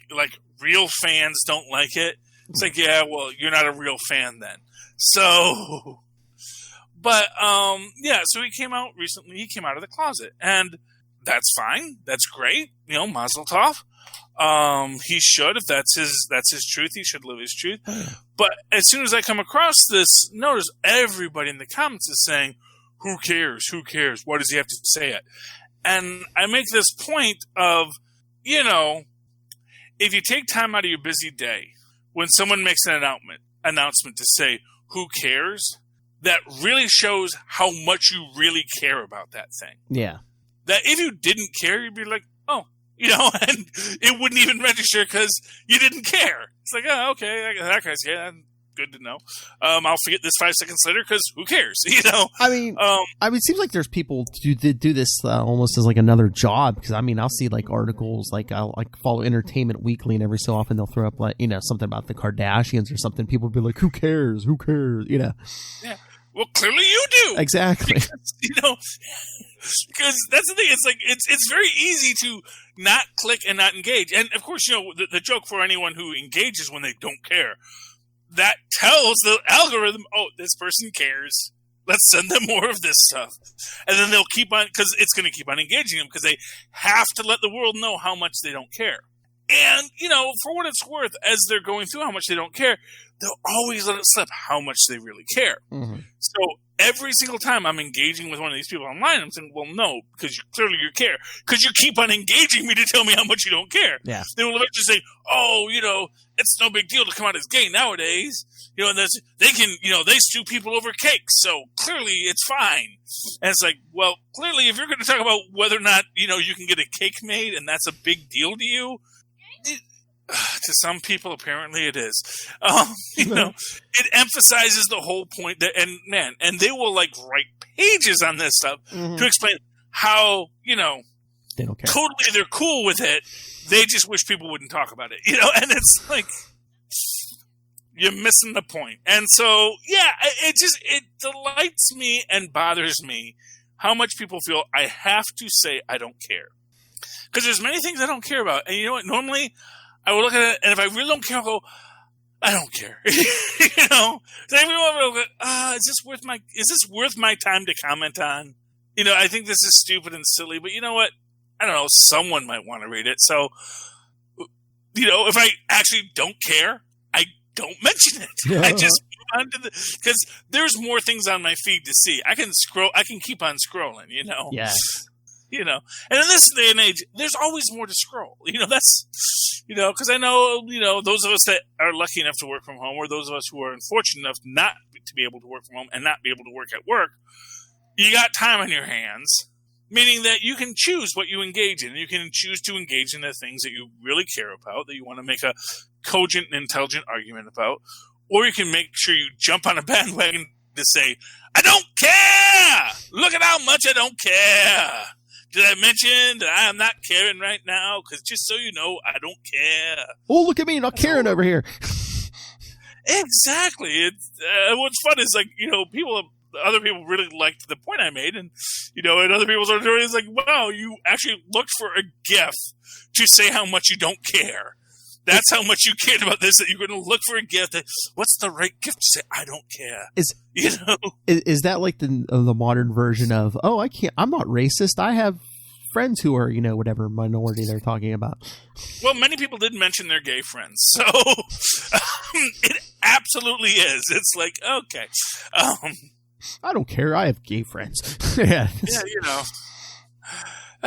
real fans don't like it. It's like, yeah, well, you're not a real fan then. So, but, so he came out recently. He came out of the closet, and that's fine. That's great. Mazel tov. He should, if that's his truth, he should live his truth. But as soon as I come across this, notice everybody in the comments is saying, who cares? Who cares? What does he have to say it? And I make this point of, if you take time out of your busy day, when someone makes an announcement to say, who cares? That really shows how much you really care about that thing. Yeah. That if you didn't care, you'd be like, oh, and it wouldn't even register because you didn't care. It's like, oh, okay, that guy's, yeah, good to know. I'll forget this 5 seconds later because who cares? I mean, it seems like there's people who do this almost as like another job. Because I'll see like articles, like I'll like follow Entertainment Weekly, and every so often they'll throw up like something about the Kardashians or something. People will be like, "Who cares? Who cares?" Yeah. Well, clearly you do. Exactly. Because that's the thing. It's like it's very easy to not click and not engage. And of course, the joke for anyone who engages when they don't care, that tells the algorithm, oh, this person cares. Let's send them more of this stuff. And then they'll keep on, because it's going to keep on engaging them, because they have to let the world know how much they don't care. And, for what it's worth, as they're going through how much they don't care, they'll always let it slip how much they really care. Mm-hmm. So every single time I'm engaging with one of these people online, I'm saying, well, no, because clearly you care. Because you keep on engaging me to tell me how much you don't care. Yeah. They will eventually say, oh, it's no big deal to come out as gay nowadays. And they can, they sue people over cakes. So clearly it's fine. And it's like, well, clearly if you're going to talk about whether or not, you can get a cake made and that's a big deal to you, to some people, apparently it is. It emphasizes the whole point that, and they will like write pages on this stuff to explain how, they don't care. Totally they're cool with it. They just wish people wouldn't talk about it, and it's like, you're missing the point. And so, yeah, it delights me and bothers me how much people feel I have to say I don't care. Because there's many things I don't care about. And you know what? Normally, I will look at it, and if I really don't care, I'll go, I don't care. So everyone will go, is this worth my time to comment on? I think this is stupid and silly, but you know what? I don't know. Someone might want to read it. So, if I actually don't care, I don't mention it. Yeah. I just move on to because there's more things on my feed to see. I can keep on scrolling, Yes. And in this day and age, there's always more to scroll. That's, because I know, those of us that are lucky enough to work from home, or those of us who are unfortunate enough not to be able to work from home and not be able to work at work, you got time on your hands, meaning that you can choose what you engage in. You can choose to engage in the things that you really care about, that you want to make a cogent and intelligent argument about, or you can make sure you jump on a bandwagon to say, I don't care! Look at how much I don't care! Did I mention that I am not caring right now? Because just so you know, I don't care. Oh, look at me, not caring over here. Exactly. What's fun is, like, other people really liked the point I made, and other people's auditorium is like, wow, you actually looked for a GIF to say how much you don't care. That's how much you cared about this, that you're going to look for a GIF. What's the right GIF to say, I don't care? Is that like the modern version of, oh, I'm not racist. I have friends who are, whatever minority they're talking about. Well, many people did mention their gay friends. So it absolutely is. It's like, okay. I don't care. I have gay friends. Yeah,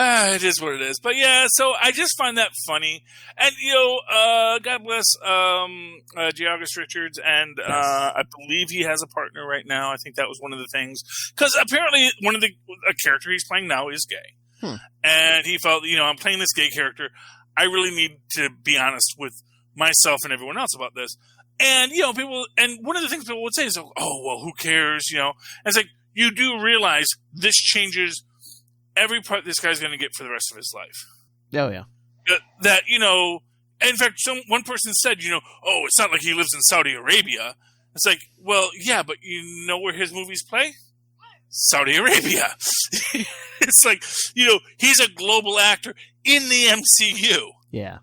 it is what it is. But yeah, so I just find that funny. And, God bless Georgus Richards. And I believe he has a partner right now. I think that was one of the things. Because apparently a character he's playing now is gay. And he felt, I'm playing this gay character. I really need to be honest with myself and everyone else about this. And, people, and one of the things people would say is, oh, well, who cares? And it's like, you do realize this changes every part this guy's going to get for the rest of his life. Oh, yeah. That, in fact, one person said, oh, it's not like he lives in Saudi Arabia. It's like, well, yeah, but you know where his movies play? Saudi Arabia. It's like, he's a global actor in the MCU. Yeah.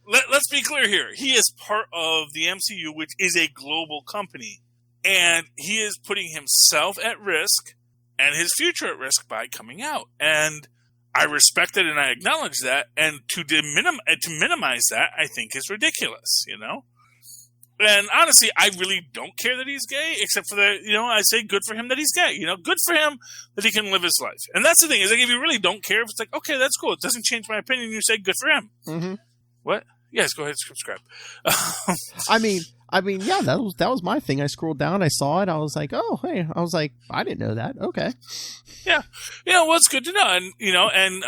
Let's be clear here. He is part of the MCU, which is a global company. And he is putting himself at risk and his future at risk by coming out. And I respect it and I acknowledge that. And to minimize that, I think is ridiculous, And honestly, I really don't care that he's gay, except for that, I say good for him that he's gay. Good for him that he can live his life. And that's the thing, is like, if you really don't care, if it's like, okay, that's cool. It doesn't change my opinion. You say good for him. Mm-hmm. What? Yes, go ahead and subscribe. I mean, yeah, that was my thing. I scrolled down, I saw it, I was like, oh, hey, I was like, I didn't know that. Okay. Yeah. Well, it's good to know. And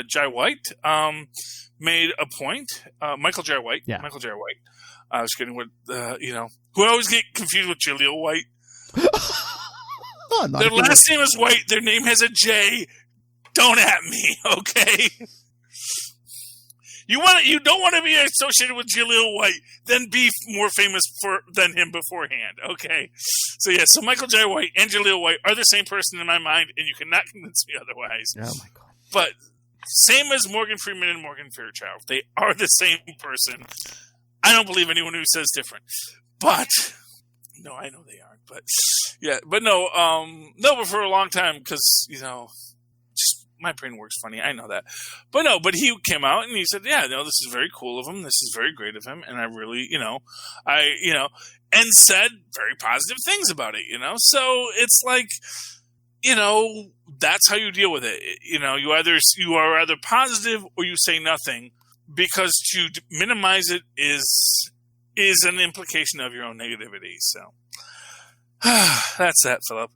Jai White made a point. Michael Jai White. Yeah. Michael Jai White I was kidding with, who I always get confused with Jaleel White. Oh, Their last name is White. Their name has a J. Don't at me, okay? You don't want to be associated with Jaleel White, then be more famous than him beforehand, okay? So Michael J. White and Jaleel White are the same person in my mind, and you cannot convince me otherwise. Oh my God! But same as Morgan Freeman and Morgan Fairchild, they are the same person. I don't believe anyone who says different, but no, I know they aren't. But but for a long time because my brain works funny. I know that. But he came out and he said, this is very cool of him. This is very great of him. And I really, and said very positive things about it, So it's like, that's how you deal with it. You are either positive or you say nothing, because to minimize it is an implication of your own negativity. So that's that, Philip.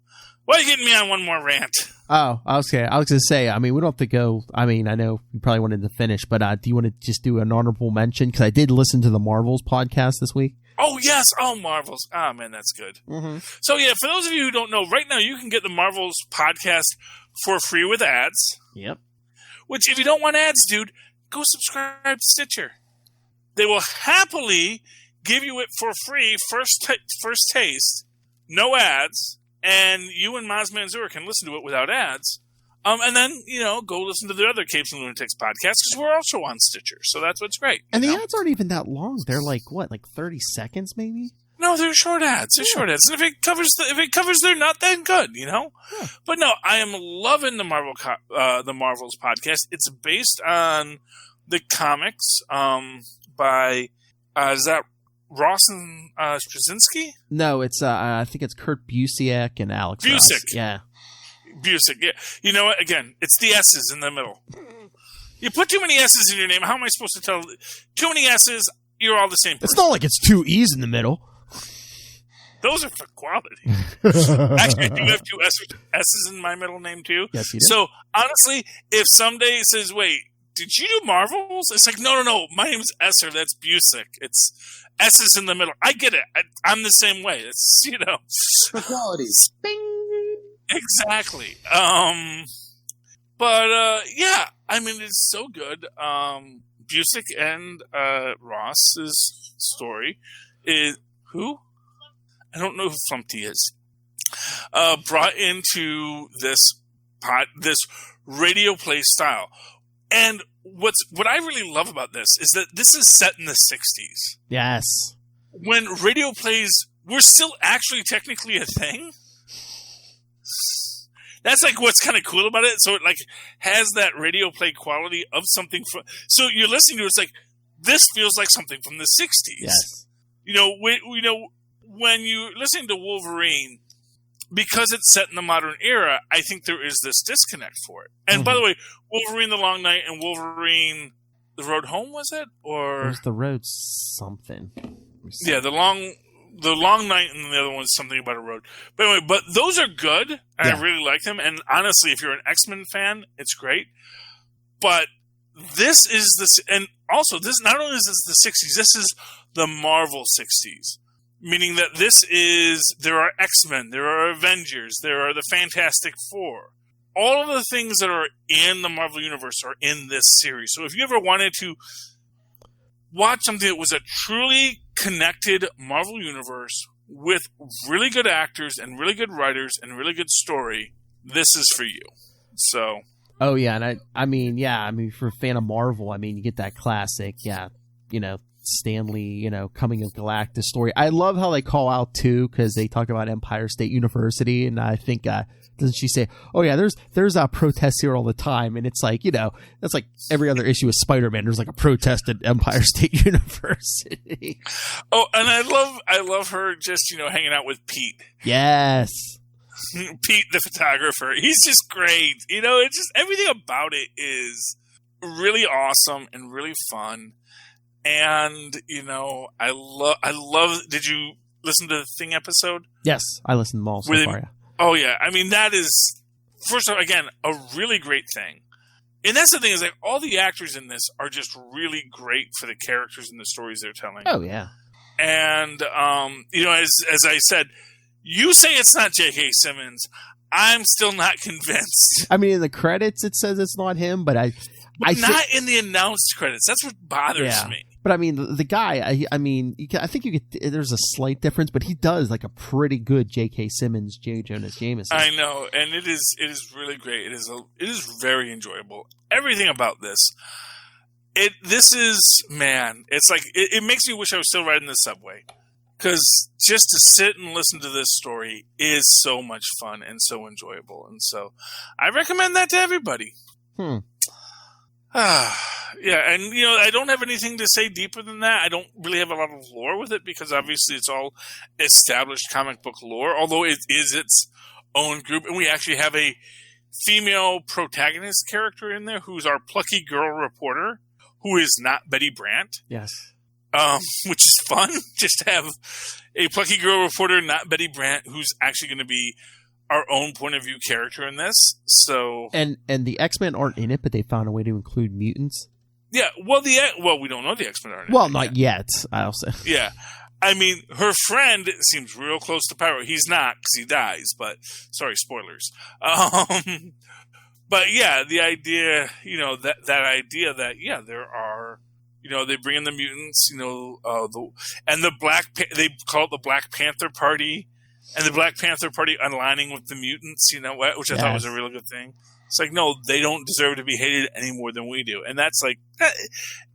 Why are you getting me on one more rant? Oh, okay. I was going to say, we don't have to go. I know you probably wanted to finish, but do you want to just do an honorable mention? Because I did listen to the Marvels podcast this week. Oh, yes. Oh, Marvels. Oh, man, that's good. Mm-hmm. So, for those of you who don't know, right now you can get the Marvels podcast for free with ads. Yep. Which, if you don't want ads, dude, go subscribe to Stitcher. They will happily give you it for free, first taste, no ads. And you and Maz Manzoor can listen to it without ads. And then, go listen to the other Capes and Lunatics podcast, because we're also on Stitcher. So that's what's great. And the ads aren't even that long. They're like 30 seconds maybe? No, they're short ads. They're short ads. And if it covers their nut, then good, Yeah. But no, I am loving the Marvels podcast. It's based on the comics by, is that Ross and Straczynski? No, it's I think it's Kurt Busiek and Alex Ross. Yeah. Busiek, yeah. You know what? Again, it's the S's in the middle. You put too many S's in your name, how am I supposed to tell? Too many S's, you're all the same person. It's not like it's two E's in the middle. Those are for quality. Actually, I do have two S's in my middle name, too. Yes, you do. So, honestly, if someday it says, wait, did you do Marvels? It's like, no. My name is Esser. That's Busiek. It's S's in the middle. I get it. I'm the same way. It's, For quality. Bing! Exactly. It's so good. Busiek and Ross's story is who? I don't know who Flumpty is. Brought into this radio play style. And what I really love about this is that this is set in the 60s. Yes. When radio plays were still actually technically a thing. That's like what's kind of cool about it. So it has that radio play quality of something so you're listening to it, it's like, this feels like something from the 60s. Yes. When you're listening to Wolverine, because it's set in the modern era, I think there is this disconnect for it. And by the way, Wolverine the Long Night and Wolverine the Road Home, was it? Or was the road something? Yeah, the long Night and the other one's something about a road. But anyway, those are good, and I really like them. And honestly, if you're an X-Men fan, it's great. But this is and also this not only is this the 60s, this is the Marvel 60s. Meaning that there are X-Men, there are Avengers, there are the Fantastic Four. All of the things that are in the Marvel Universe are in this series. So if you ever wanted to watch something that was a truly connected Marvel Universe with really good actors and really good writers and really good story, this is for you. So. Oh, yeah. And I mean, if you're a fan of Marvel, you get that classic, Stanley, coming of Galactus story. I love how they call out too, because they talk about Empire State University, and I think doesn't she say, "Oh yeah, there's protests here all the time," and it's like that's like every other issue of Spider-Man. There's like a protest at Empire State University. Oh, and I love her just hanging out with Pete. Yes. Pete the photographer. He's just great. It's just everything about it is really awesome and really fun. And, I love, did you listen to the Thing episode? Yes, I listened to them all so far, yeah. Oh, yeah. That is, first of all, again, a really great thing. And that's the thing is all the actors in this are just really great for the characters and the stories they're telling. Oh, yeah. And, as I said, you say it's not J.K. Simmons. I'm still not convinced. I mean, in the credits, it says it's not him, but not in the announced credits. That's what bothers me. But I mean, the guy, I think you could, there's a slight difference, but he does like a pretty good J.K. Simmons, J. Jonah Jameson. I know, and it is really great. It is very enjoyable. Everything about this. It's like, it makes me wish I was still riding the subway. Because just to sit and listen to this story is so much fun and so enjoyable. And so I recommend that to everybody. Yeah, and I don't have anything to say deeper than that. I don't really have a lot of lore with it because obviously it's all established comic book lore, although it is its own group. And we actually have a female protagonist character in there who's our plucky girl reporter, who is not Betty Brant. Yes. Which is fun, just to have a plucky girl reporter, not Betty Brant, who's actually going to be our own point of view character in this. So, and the X-Men aren't in it, but they found a way to include mutants. Yeah, well, we don't know the X-Men aren't in it. Well, not yet. I'll say. Yeah, I mean, her friend seems real close to Pyro. He's not because he dies. But sorry, spoilers. But yeah, the idea, that idea that there are. They bring in the mutants, they call it the Black Panther Party, and the Black Panther Party aligning with the mutants, which I thought was a really good thing. It's like, no, they don't deserve to be hated any more than we do. And that's like,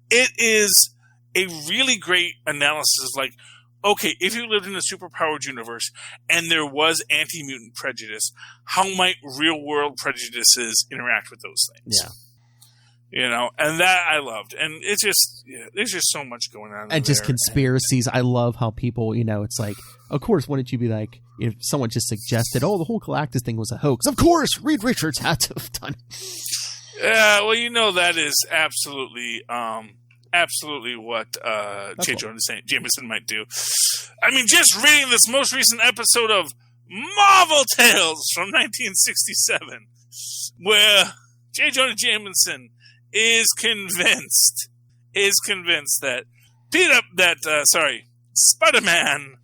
it is a really great analysis of like, okay, if you lived in a superpowered universe and there was anti-mutant prejudice, how might real world prejudices interact with those things? Yeah. And that I loved. And it's just, there's just so much going on. And just conspiracies. I love how people, it's like, of course, wouldn't you be like, if someone just suggested, the whole Galactus thing was a hoax. Of course, Reed Richards had to have done it. Yeah, well, that is absolutely what J. Jonah Jameson might do. I mean, just reading this most recent episode of Marvel Tales from 1967, where J. Jonah Jameson is convinced that Spider-Man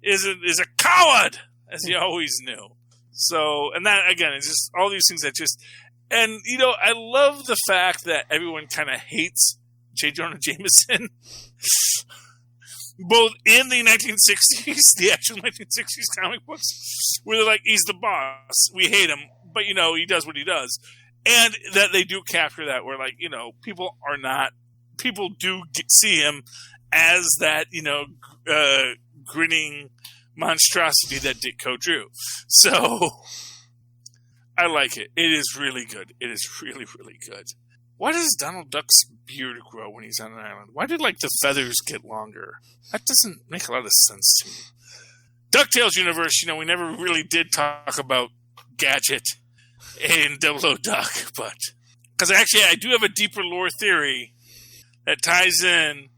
is a coward, as he always knew. So, and that again is just all these things that just, and I love the fact that everyone kind of hates J. Jonah Jameson, both in the 1960s, the actual 1960s comic books, where they're like, he's the boss, we hate him, but he does what he does. And that they do capture that where, like, people do see him as that, grinning monstrosity that Ditko drew. So, I like it. It is really good. It is really, really good. Why does Donald Duck's beard grow when he's on an island? Why did, the feathers get longer? That doesn't make a lot of sense to me. DuckTales universe, we never really did talk about Gadget in Double O Duck, but because actually I do have a deeper lore theory that ties in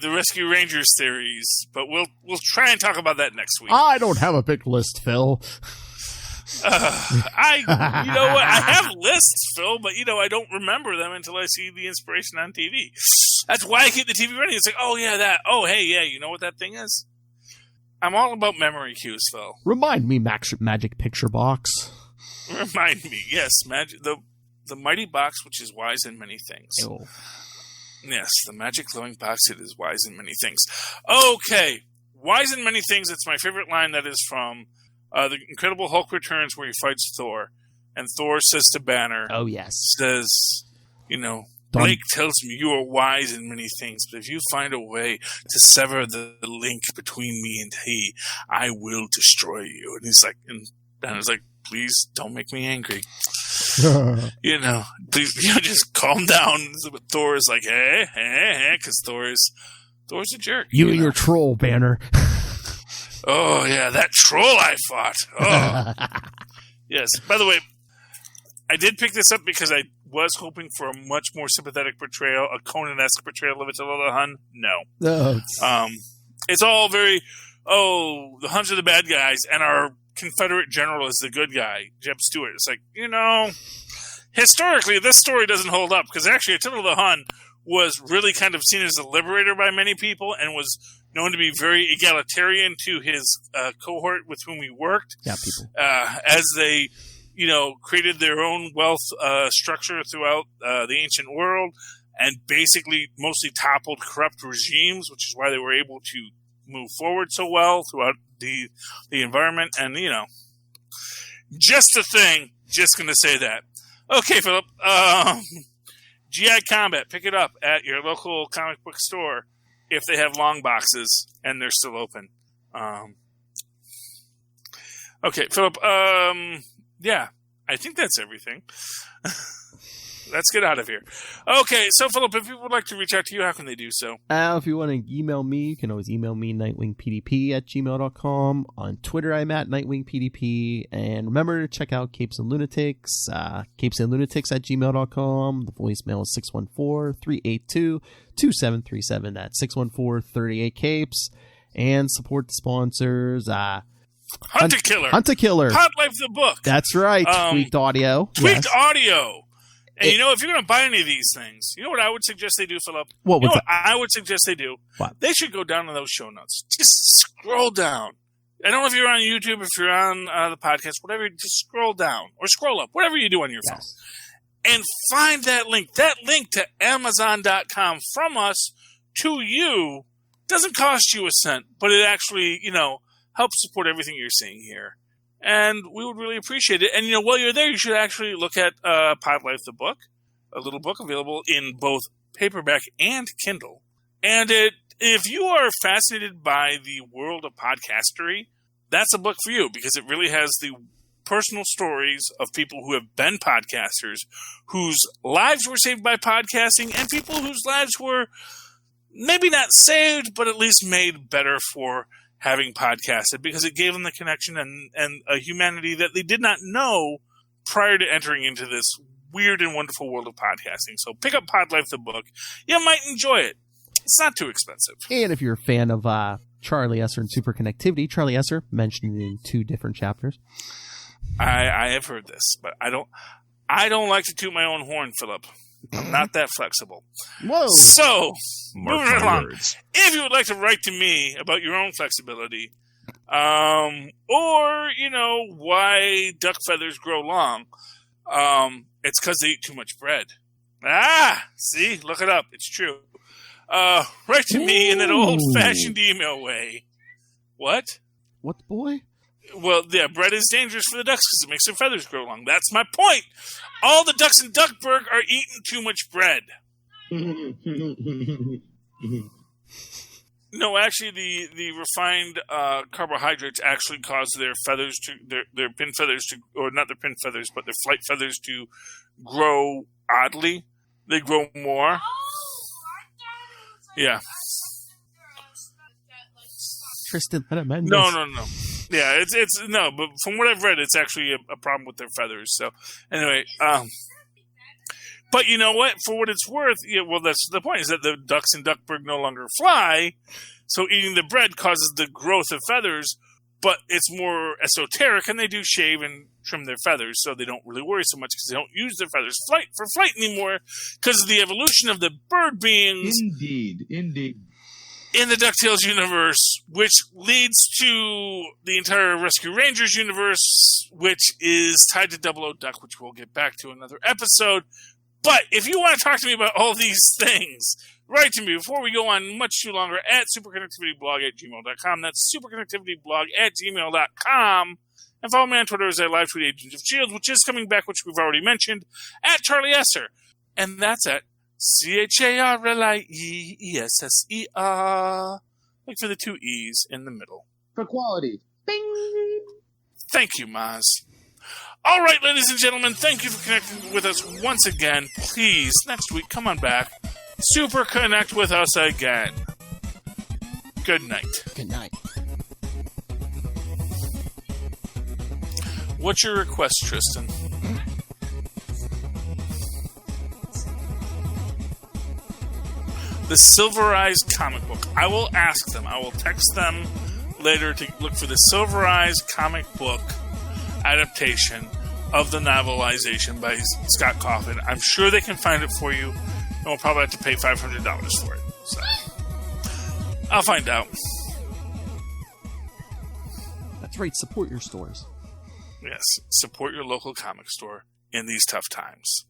the Rescue Rangers theories, but we'll try and talk about that next week. I don't have a big list, Phil. I have lists, Phil, but I don't remember them until I see the inspiration on TV. That's why I keep the TV running. It's like, oh yeah, that. Oh hey, yeah, you know what that thing is? I'm all about memory cues, Phil. Remind me, Magic Picture Box. Remind me, yes, the mighty box, which is wise in many things. Oh. Yes, the magic glowing box, it is wise in many things. Okay, wise in many things. It's my favorite line. That is from the Incredible Hulk Returns, where he fights Thor, and Thor says to Banner, "Oh yes," says, Blake tells me you are wise in many things, but if you find a way to sever the link between me and he, I will destroy you. And he's like, and Banner's like, please don't make me angry. Please, just calm down. But Thor is like, hey, because Thor's a jerk. You and your troll, Banner. Oh, yeah, that troll I fought. Oh. Yes. By the way, I did pick this up because I was hoping for a much more sympathetic portrayal, a Conan-esque portrayal of Attila the Hun. No. It's all very, the Huns are the bad guys, and our Confederate general is the good guy, Jeb Stuart. It's like, historically, this story doesn't hold up, because actually Attila the Hun was really kind of seen as a liberator by many people and was known to be very egalitarian to his cohort with whom he worked. Yeah, people. As they, created their own wealth structure throughout the ancient world and basically mostly toppled corrupt regimes, which is why they were able to move forward so well throughout the environment. And, just a thing. Just going to say that. Okay, Philip. GI Combat. Pick it up at your local comic book store if they have long boxes and they're still open. Okay, Philip. Yeah, I think that's everything. Let's get out of here. Okay, so Philip, if people would like to reach out to you, how can they do so? If you want to email me, you can always email me, nightwingpdp@gmail.com. On Twitter, I'm at nightwingpdp. And remember to check out Capes and Lunatics, capesandlunatics@gmail.com. The voicemail is 614-382-2737. That's 614-38-CAPES. And support the sponsors, Hunter Killer. Pod Life the Book. That's right. Tweaked Audio. Tweaked Audio. And if you're going to buy any of these things, you know what I would suggest they do, Philip? What I would suggest they do? What? They should go down to those show notes. Just scroll down. I don't know if you're on YouTube, if you're on the podcast, whatever. Just scroll down or scroll up, whatever you do on your phone. And find that link. That link to Amazon.com from us to you doesn't cost you a cent, but it actually, helps support everything you're seeing here. And we would really appreciate it. And, while you're there, you should actually look at Pod Life the Book, a little book available in both paperback and Kindle. And if you are fascinated by the world of podcastery, that's a book for you because it really has the personal stories of people who have been podcasters, whose lives were saved by podcasting, and people whose lives were maybe not saved, but at least made better for having podcasted because it gave them the connection and a humanity that they did not know prior to entering into this weird and wonderful world of podcasting. So pick up Pod Life the Book. You might enjoy it. It's not too expensive. And if you're a fan of Charlie Esser and Superconnectivity, Charlie Esser mentioned in 2 different chapters. I have heard this, but I don't like to toot my own horn, Philip. I'm not that flexible. Whoa. So, moving right along. If you would like to write to me about your own flexibility, or, why duck feathers grow long, it's because they eat too much bread. See? Look it up. It's true. Write to me in that old-fashioned email way. What? What, boy? Well, yeah, bread is dangerous for the ducks because it makes their feathers grow long. That's my point. All the ducks in Duckburg are eating too much bread. No, actually, the refined carbohydrates actually cause their feathers to their pin feathers to, or not their pin feathers, but their flight feathers to grow oddly. They grow more. Yeah. Tristan, let him end No. Yeah, it's no, but from what I've read, it's actually a problem with their feathers. So anyway, but you know what? For what it's worth, that's the point, is that the ducks in Duckburg no longer fly, so eating the bread causes the growth of feathers, but it's more esoteric, and they do shave and trim their feathers, so they don't really worry so much because they don't use their feathers for flight anymore because of the evolution of the bird beings. Indeed. In the DuckTales universe, which leads to the entire Rescue Rangers universe, which is tied to Double O Duck, which we'll get back to in another episode. But if you want to talk to me about all these things, write to me before we go on much too longer at superconnectivityblog@gmail.com. That's superconnectivityblog@gmail.com. And follow me on Twitter as I live tweet Agents of S.H.I.E.L.D., which is coming back, which we've already mentioned, at Charlie Esser. And that's at CHARLIEESSER. Look for the 2 E's in the middle. For quality. Bing! Thank you, Maz. All right, ladies and gentlemen, thank you for connecting with us once again. Please, next week, come on back. Super connect with us again. Good night. Good night. What's your request, Tristan? The Silverized comic book. I will ask them. I will text them later to look for the Silverized comic book adaptation of the novelization by Scott Coffin. I'm sure they can find it for you, and we'll probably have to pay $500 for it. So, I'll find out. That's right. Support your stores. Yes, support your local comic store in these tough times.